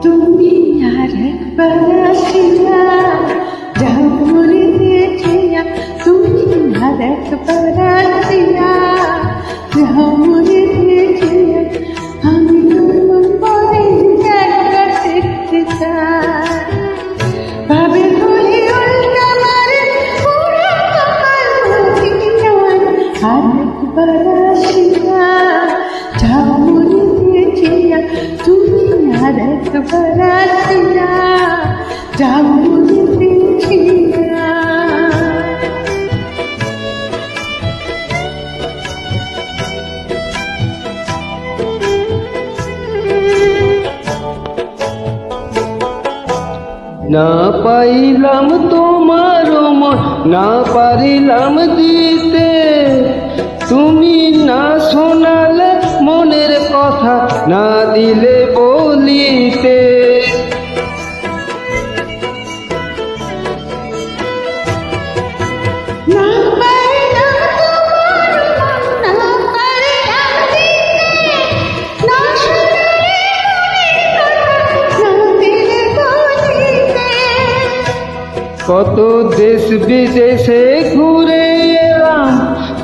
তুমি আর একবার আসিয়া যাও মরে দেখিয়া, তুমি আর একবার আসিয়া যাও মরে দেখিয়া, আমি তোমার পরে একবার দেখতে চাই। ভাবে ধরে উল্টা মারে পুরো কপাল ভরিয়া, আর একবার আসিয়া যাও মরে দেখিয়া, তুমি আর একবার আসিয়া যাও মরে দেখিয়া। না পাইলাম তোমার মন, না পারিলাম দিতে, তুমি না শোনালে মনের কথা, না দিলে বলিতে। না পারিলাম তোমার মন, না পারিলাম দিতে, না শুনলে মনের কথা, না দিলে বলিতে। কত দেশ বিদেশে ঘুরে এলাম,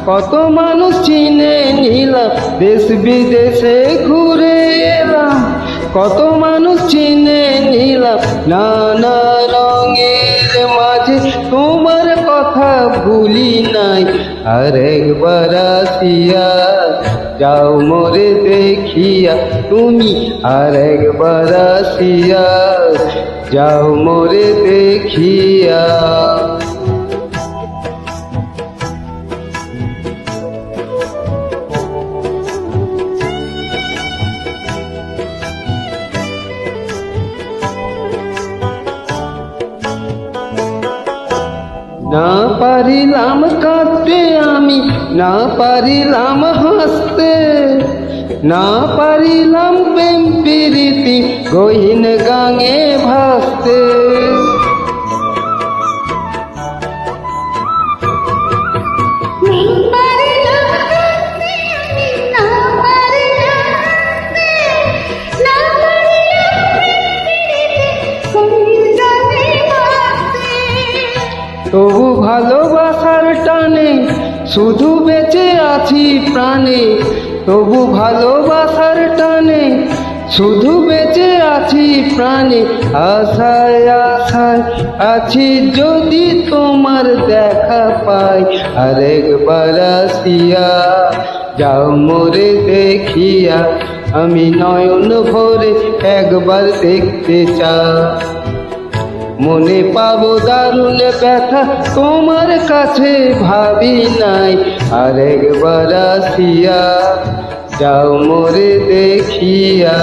কত মানুষ চিনে নিলাম, দেশ বিদেশে ঘুরে এলাম, কত মানুষ চিনে নিলাম, নানা রঙের মাঝে তোমার কথা ভুলি নাই। আর একবার আসিয়া যাও মোরে দেখিয়া, তুমি আর একবার আসিয়া যাও মোরে দেখিয়া। না পারিলাম কাঁদতে আমি, না পারিলাম হাসতে, না পারিলাম প্রেম প্রীতি গহীন গাঙে ভাসতে। তবু ভালোবাসার টানে শুধু বেঁচে আছি প্রাণে, তবু ভালোবাসার টানে শুধু বেঁচে আছি প্রাণে। আশায় আশায় আছি যদি তোমার দেখা পাই, আর একবার আসিয়া যাও মোরে দেখিয়া, আমি নয়ন ভরে একবার দেখতে চাই। মনে পাবো দারুণ ব্যথা তোমার কাছে ভাবি নাই, আর একবার আসিয়া যাও মোরে দেখিয়া।